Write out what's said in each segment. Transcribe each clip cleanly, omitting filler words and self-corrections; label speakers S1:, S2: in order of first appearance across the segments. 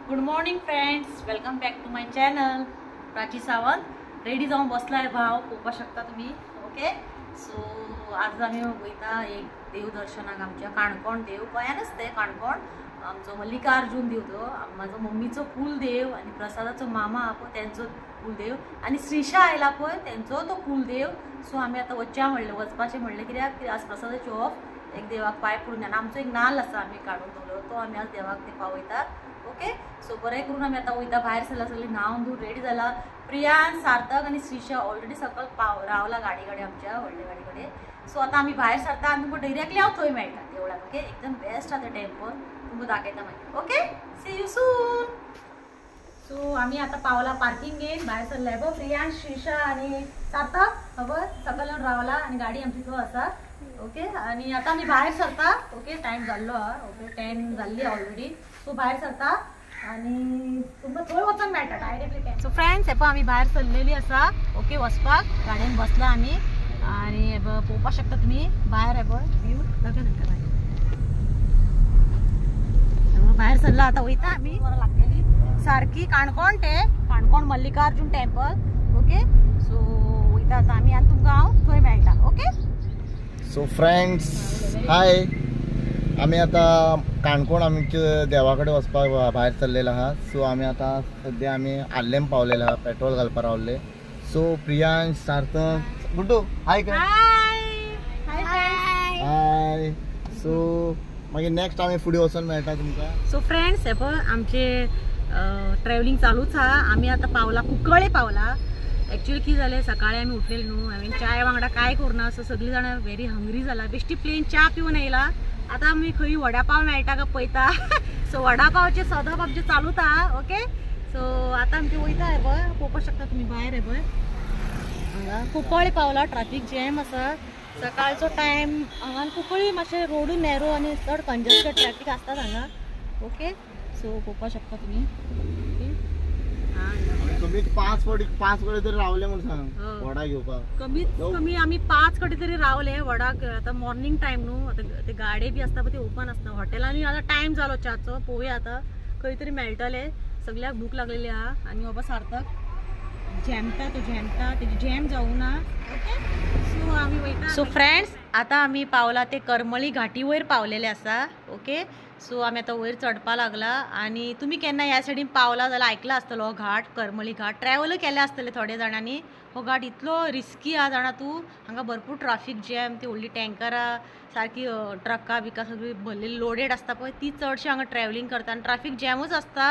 S1: Good morning friends, welcome back to my channel. Prachi Sawant ready जाऊन बसलाय भाव पोपा शकता तुम्ही. ओके, सो आज आम्ही वयता एक देवदर्शनाक आमच्या काणकोण देव गोंयानच ते काणकोण आमचो मल्लिकार्जुन देव तो माझो मम्मीचो कुलदेव आणि प्रसादाचो मामा पळय त्यांचो कुलदेव आणि श्रीशा आयला पळय त्यांचो तो कुलदेव. सो आम्ही आता वचपाचें म्हणलें कित्याक आज प्रसादाचो ऑफ एक देवाक पांय पडून आनी आमचो एक नाल्ल आसा आमी काडून दवरलो तो आमी आज देवाक ते पावयता. ओके, सो बरें करून आमी आतां वयता भायर सरला सगळी न्हावन धुवन रेडी जाला. प्रियान, सार्थक आनी श्रीशा ऑलरेडी सकयल रावला गाडी कडेन आमच्या व्हडले गाडी कडेन. सो आतां आमी भायर सरता आनी तुमकां डायरेक्टली हांव थंय मेळटा देवळाक. ओके, एकदम बेस्ट आहा तें टेंपल, तुमकां दाखयता मागीर. Okay, see you soon. So आमी आतां पावला पार्किंगेन, भायर सरले गो प्रियान, श्रीशा आनी सार्थक खबर सकयल रावला आनी गाडी आमची थंय आसा. ओके, आणि आता आम्ही बाहेर सरता. ओके, टाइम जाल्लो हा. ओके, 10 जाल्ली ऑलरेडी. सो बाहेर सरता आणि तुमकां थंय वचूंक मेळटा डायरेक्टली 10. सो फ्रेंड्स, हे पळय आमी भायर सरलेली आसा. ओके, वचपाक गाडयेन बसला आमी आणि पळोवपाक शकता तुमी भायर हे पळय व्यू दाखय. भायर सरला आता वयता आमी लागलेली सारकी काणकोण ते Canacona Mallikarjun temple. Okay, so वयता आता आमी आनी तुमकां हांव थंय मेळटा. ओके,
S2: सो फ्रेंड्स, हाय. आम्ही आता काणकोण आमच्या देवाकडे वचपाक भायर सरलेलो आहा. सो आम्ही आता सध्या आम्ही आल्लेम पावलेलो आहा, पेट्रोल घालपाक रावले. सो प्रियांश, सार्थक, गुड्डू हाय कर. हाय. सो मागीर नेक्स्ट आम्ही फुडें वचून मेळटा तुमकां.
S1: सो फ्रेंड्स, हे पळय आमचे ट्रॅव्हलिंग चालूच आहा. आमी आता पावला कुंकळे पावला. ॲक्च्युली कितें जालें, सकाळी आमी उठलेली न्हू, हांवें चाय वांगडा कांय करुना. सो सगळीं जाणां व्हेरी हंग्री जाला. बेश्टी प्लेन च्या पिवन येयला. आतां आमी खंय वडापाव मेळटा काय पळयता. सो वडापावचे सदांच आमचे चालूच आहा. ओके, सो आतां आमचे वयता हे पळय पळोवपाक शकता तुमी भायर हे पळय हांगा कुंकळे पावला. ट्रॅफिक जॅम आसा सकाळचो टायम हांगा. कुंकळी मातशें रोड नॅरो आनी चड कंजस्टेड ट्रॅफिक आसता हांगा. ओके, सो पळोवपाक शकता तुमी.
S2: कमीत 5 कडे तरी रावले म्हणून सांग वडा घेवपाक.
S1: कमीत कमी आमी 5 कडे तरी रावले वडाक. आता मॉर्निंग टाइम न्हू, आता ते गाडे बी असता पण ते ओपन असता. हॉटेलांनी आता टाइम जालो चाचो. पळोवया आता खंय तरी मेळटले. सगळ्याक भूक लागलेली आहा आणि बाबा सार्थक झॅमता तेजी जॅम जावं ना. ओके, सो आमी वयता. सो फ्रेंड्स, आता आमी पावला ते करमळी घाटी वयर पावलेले आसा. ओके, सो आमी आतां वयर चडपा लागला. आणि तुम्ही केन्ना ह्या सायडीन पावला जाल्यार आयकला आसतलो हो घाट, करमळी घाट. ट्रॅव्हल केले आसतले थोड्या जाणांनी. हो घाट इतलो रिस्की आहा जाणा तूं. हांगा भरपूर ट्राफीक जॅम, ती व्हडली टँकरां सारकी ट्रकां बिका सगळी भरलेली लोडेड आसता पळय ती चडशी हांगा ट्रॅव्हलिंग करता. आनी ट्राफीक जॅमूच आसता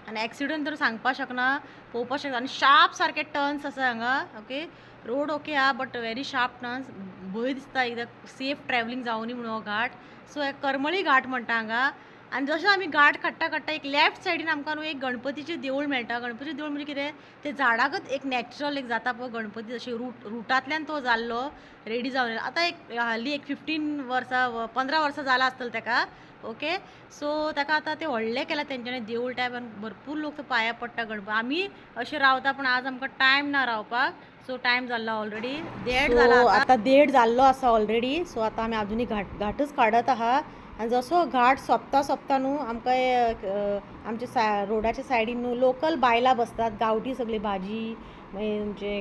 S1: आनी एक्सिडंट तर सांगपाक शकना, पळोवपाक शकता. आनी शार्प सारके टर्न्स आसा हांगा. ओके, रोड ओके आहा बट व्हेरी शार्प टर्न्स. भंय दिसता एकदां सेफ ट्रॅव्हलिंग जावनी म्हणून हो घाट. सो हे करमळी घाट म्हणटा हांगा. आणि जसो आमी घाट काडटा एक लेफ्ट सायडीन आमकां न्हू एक गणपतीचें देवूळ मेळटा. गणपतीचें देवूळ म्हणजे कितें, ते झाडाकच एक नॅचरल एक जाता पळय गणपती, जशें रुटांतल्यान तो जाल्लो रेडी जावन आतां एक हाली एक 15 वर्सां जाला आसतलें तेका. ओके, सो ताका आतां ते व्हडलें केलां तेंच्यांनी देवूळ टायप. आनी भरपूर लोक पांया पडटा गणपती. आमी अशें रावता पण आज आमकां टायम ना रावपाक. सो टायम जाल्लो ऑलरेडी 1:30 जाला. आतां 1:30 जाल्लो आसा ऑलरेडी. सो आतां आमी आजुनी घाटच काडत आहा. आनी जसो घाट सोंपता न्हू आमकां आमच्या रोडाच्या सायडीन न्हू लोकल बायलां बसतात. गांवठी सगळी भाजी म्हणजे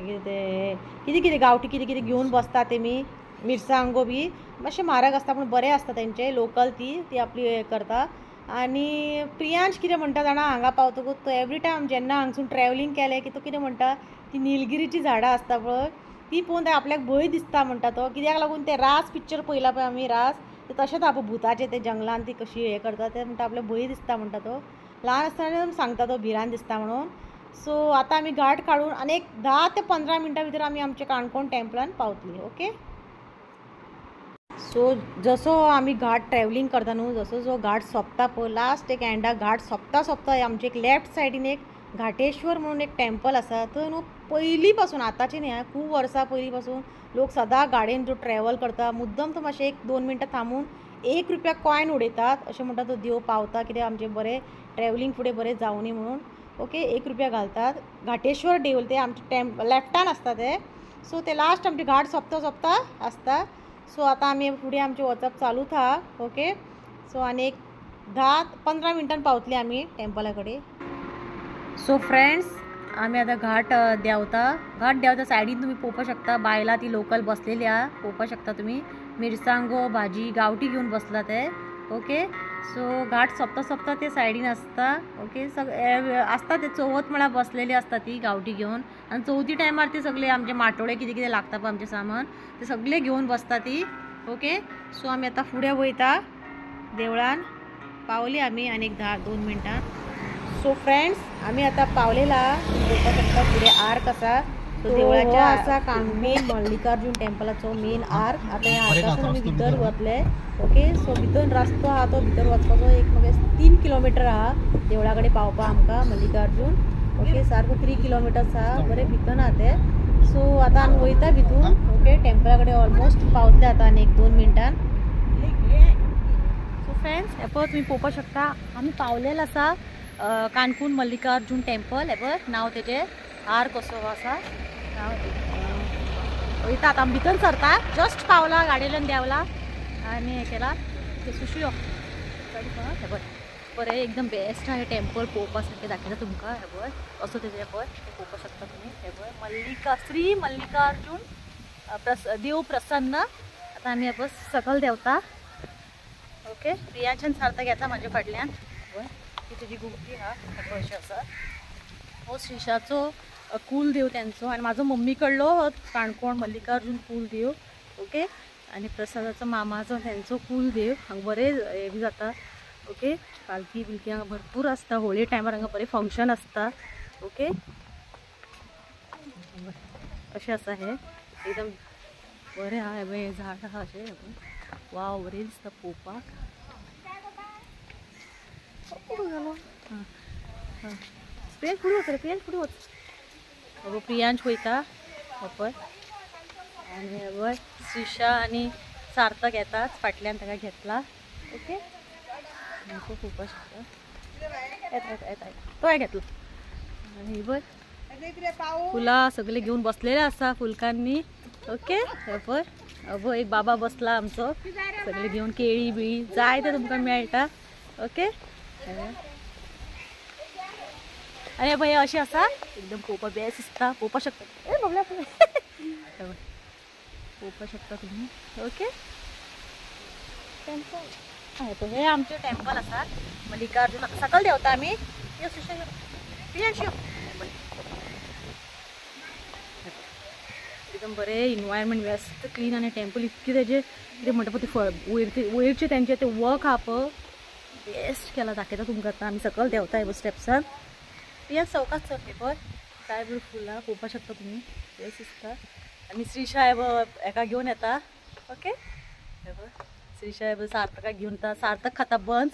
S1: कितें गांवठी कितें घेवन बसतात तेमी. मिरसांगो बी मातशें म्हारग आसता पूण बरें आसता तेंचे लोकल. ती आपली हें करता. आनी प्रियांश कितें म्हणटा जाणा हांगा पावतकूच तो एवरी टायम जेन्ना हांगसून ट्रॅव्हलिंग केलें की तो कितें म्हणटा, ती निलगिरीची झाडां आसता पळय ती पळोवन आपल्याक भंय दिसता म्हणटा तो. कित्याक लागून ते रास पिक्चर पळयला पळय आमी रास, ते तशेंच आहा भुताचे ते जंगलान ती कशी हें करता ते म्हणटा आपल्याक भंय दिसता म्हणटा तो. ल्हान आसतना सांगता तो भिरांत दिसता म्हणून. सो आतां आमी घाट काडून आनी एक 10 ते 15 मिनटां भितर आमी आमच्या काणकोण टेंपलान पावतली. ओके, सो जसो आमी घाट ट्रॅव्हलिंग करता न्हू, जसो घाट सोंपता पळय लास्ट एक एंडाक घाट सोंपता आमचे एक लेफ्ट सायडीन एक घाटेश्वर म्हणून एक टेंपल आसा. थंय न्हू पयलीं पासून आतांचें न्ही खूब वर्सां पयलीं पासून लोक सदां गाडयेन जो ट्रॅव्हल करता मुद्दम तो मातशें 1-2 मिनटां थांबून 1 रुपया कॉयन उडयतात. अशें म्हणटा तो देव पावता कित्याक आमचें बरें ट्रॅव्हलिंग फुडें बरें जावनी म्हणून. ओके, 1 रुपया घालतात. घाटेश्वर देवूळ ते आमचे लेफ्टान आसता ते. सो ते लास्ट आमचे घाट सोंपता आसता. सो आतां आमी फुडें आमचें वचप चालूच आहा. ओके, सो आनी एक 10-15 मिनटान पावतली आमी टेंपला कडेन. सो फ्रेंड्स आम्ही आता घाट देवता सायडीन तुम्ही पोवपाक शकता. बायला ती लोकल बसलेली हा, पोवपाक शकता तुम्ही. मिरसांगो भाजी गावठी घेऊन बसला ते. ओके सो घाट सोंपता ते सायडीन आसता. ओके आसता ते चवथ म्हळ्यार बसलेली आसता ती गावठी घेऊन. आणि चवथी टायमार ते सगळे आमचे माटोळे कितें कितें लागता पळय आमचे सामान ते सगळे घेऊन बसता ती. ओके सो आमी आतां फुडें वयता देवळान. पावली आमी आनी एक 2 मिनटां. सो फ्रेंड्स आमी आतां पावलेला. पळोवपाक शकता फुडें आर्क आसा. सो देवळाच्या आसा मेन मल्लिकार्जुन टेम्पलाचो मेन आर्क. आतां ह्या आर्कासून आमी भितर वतले. ओके सो भितर रस्तो आहा तो भितर वचपाचो एक म्हाका 3 किलोमिटर आहा देवळा कडेन पावपा आमकां मल्लिकार्जुन. ओके सारको 3 किलोमिटर्स आहा. बरें भितर आहा ते. सो आतां आमी वयता भितून. ओके टेम्पला कडेन ऑलमोस्ट पावतले आतां आनी एक 2 मिनटान. सो फ्रेंड्स हे पळय तुम्ही पळोवपाक शकता आमी पावलेलो आसा काणकोण मल्लिकार्जुन टेम्पल. हे पळय नांव तेजें आर्क कसो आसा. वयता आतां आमी भितर सरता. जस्ट पावला गाडयेन देवला आनी हे केला ते सुशियो. हे पळय बरें एकदम बेस्ट आहे टेम्पल पळोवपा सारकें दाखयता तुमकां. हे पळय असो तेजें पळय पळोवपाक शकता तुमी. हे पळय श्री मल्लिकार्जुन देव प्रसन्न. आतां आमी हे पळय सकल देंवता. ओके प्रियांच्यान सार्थक येता म्हाज्या फाटल्यान. पळय ही तुजी गुमटी आहा. हे पळय अशें आसा. हो श्रीशाचो कुलदेव त्यांचो आणि माझो मम्मी कडलो काणकोण मल्लिकार्जुन कुलदेव. ओके आणि प्रसादाचो मामाचो त्यांचो कुलदेव. हांगा बरें हे बी जाता. ओके पालखी बिलकी हांगा भरपूर आसता. होळी टायमार हांगा बरें फंक्शन आसता. ओके कशें आसा हे एकदम बरें आहा. हे झाड आहा अशें. वाव बरें दिसता पळोवपाक. प्रियांश फुडें वच रे प्रियांश फुडें वच. प्रियांश वयता पळय आनी हे पळय श्रीशा आनी सार्थक येतात फाटल्यान ताका घेतला. ओके पळोवपाक शकता येता तो घेतलो. आनी पळय फुलां सगळे घेवन बसलेले आसा फुलकांनी. ओके हे पळय अबो एक बाबा बसला आमचो. सगळे घेवन केळी बिळी जाय ते तुमकां मेळटा. ओके अरे भैया अशी आसा एकदम पळोवपाक बेस्ट दिसता. पळोवपाक शकता बाबल्या पळोवपाक शकता तुम्ही. ओके टेम्पल हे आमचे टेम्पल आसा मल्लिकार्जुन. सकल देवता आमी. एकदम बरें इन्वायरमेंट बेस्ट क्लीन आनी टेम्पल इतके तेजे कितें म्हणटा पळय ते वयरचे तेंचे ते वर्क आहा पळय बेस्ट केला दाखयता तुमकां. आतां आमी सकल देवता हे स्टेप्सान. या चौकात चल हे पळय काय बरें फुलां पळोवपाक शकता तुमी बेस्ट दिसता. आनी श्रीशा हेका घेवन येता. ओके हे पळय श्रीशा सार्थकाक घेवन येता. सार्थक खाता बंस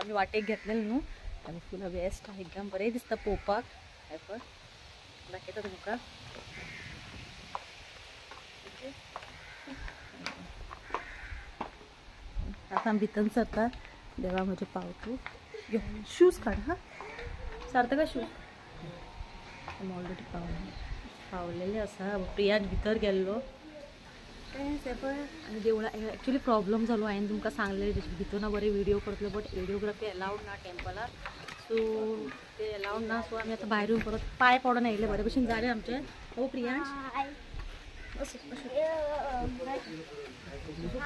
S1: आमी वाटेक घेतलेले न्हू. आनी फुलां बेस्ट आहा एकदम बरें दिसता पळोवपाक. हे पळय दाखयता तुमकां. आतां आमी भितर सरता. देवा म्हजे पावतू यो शूज काड हा सार्थका शूज. ऑलरेडी पावलेले आसा. प्रियांश भितर गेल्लो हे पळय. आनी देवळा एक्चुली प्रॉब्लम जालो हांवें तुमकां सांगलेलें भितर बरें व्हिडियो करतलो बट व्हिडियोग्राफी अलावड ना टेम्पलार. सो ते अलावड ना. सो आमी आतां भायर येवन परत पांय पडोन आयिल्ले बरे भशेन जालें आमचें. हो प्रियांश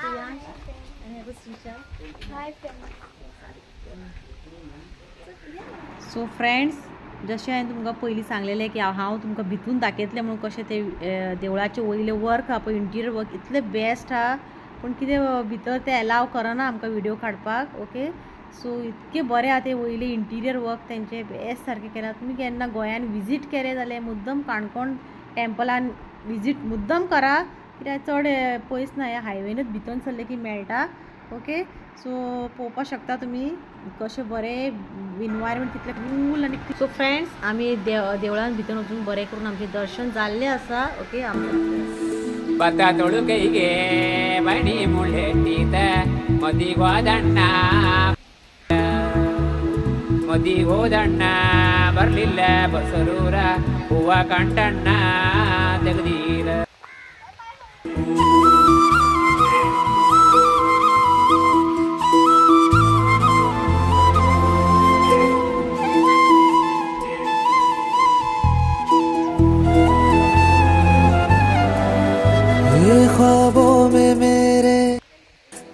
S1: प्रियांश आनी श्रीशा. सो फ्रेंड्स जशें हांवें तुमकां पयलीं सांगलेलें की हांव तुमकां भितून दाखयतलें म्हणून कशें ते देवळाचे वयले वर्क आहा पळय इंटिरियर वर्क इतलें बेस्ट आहा. पूण कितें भितर ते अलाव करना आमकां व्हिडियो काडपाक. ओके सो इतकें बरें आहा ते वयले इंटिरियर वर्क तेंचे बेस्ट सारकें केला. तुमी केन्ना गोंयान विजीट केलें जाल्यार मुद्दम काणकोण टेम्पलान विजीट मुद्दम करा. कित्याक चड पयस ना ह्या हायवेनूच भितर सरले की मेळटा. ओके सो पळोवपाक शकता तुमी कशें बरें इन्वायरमेंट कितलें कूल आनी. सो फ्रेंड्स आमी देवळान भितर वचून बरें करून आमचें दर्शन जाल्लें आसा. ओके
S3: बता तोडू कೈಗೆ ಬಣಿ ಮುಳ್ಳೆಟ್ಟಿದ ಮದಿಗೋದಣ್ಣ ಮದಿಗೋದಣ್ಣ ಬರಲಿಲ್ಲ ಬಸರೂರ ಹೂವ ಕಂಟಣ್ಣ ತೆಗೆದೀರ.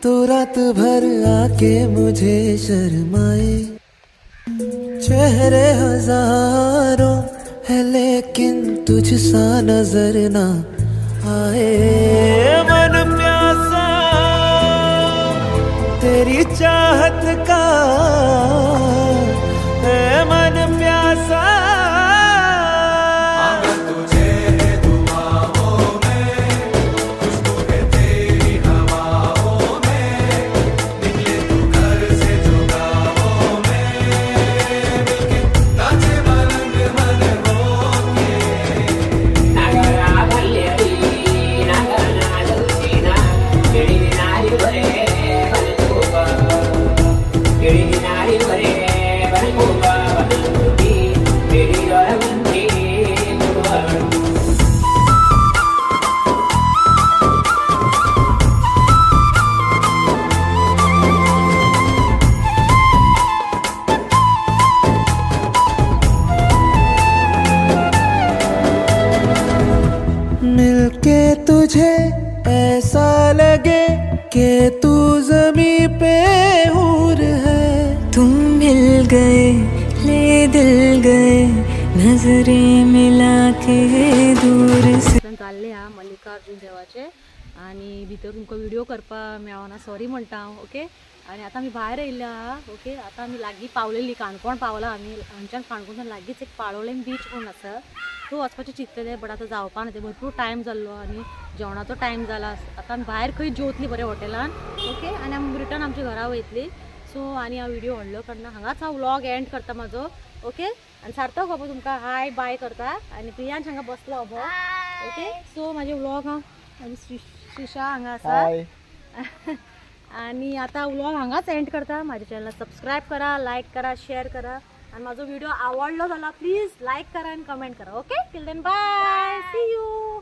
S4: तो रात भर आके मुझे शर्माए। चेहरे हजारों है लेकिन तुझ सा नजर ना आए। मन प्यासा तेरी चाहत का है, मन प्यासा मिलके तुझे ऐसा लगे कि तू जमी पे हूर है।
S5: तुम मिल गए ले दिल गए नजरें मिला के दूर से।
S1: चालले हा मल्लिकार्जुन देवाचे आणि भितर तुमकां व्हिडिओ करपा मेळना सॉरी म्हणटा ओके। आणि आता मी बाहेर येयले हा ओके। आता आमी लागीं पावलेली काणकोण पावला आमी। हांगच्यान काणकोणान लागींच एक पाळोळें बीच म्हणून आसा तो वचपाचें चिंतलें बट आतां जावपा ना तें भरपूर टायम जाल्लो आनी जेवणाचो टायम जाला। आतां आमी भायर खंय जेवतली बरें हॉटेलान ओके आनी आमी रिटर्न आमच्या घरा वयतली। सो आनी हांव व्हिडिओ व्हडलो करना हांगाच हांव व्लॉग एंड करता म्हाजो ओके। आनी सार्थक बाबा तुमकां हाय बाय करता आनी प्रियांश हांगा बसलो हो ओके। सो म्हाजे व्लॉग हांव आनी श्रीशा हांगा आसा आणि आता व्लॉग हांगाच एंड करता। माझ्या चॅनलला सबस्क्राईब करा, लाईक करा, शेअर करा आणि माझा व्हिडिओ आवडलो झाला प्लीज लाईक करा आणि कमेंट करा okay. Till then bye see you.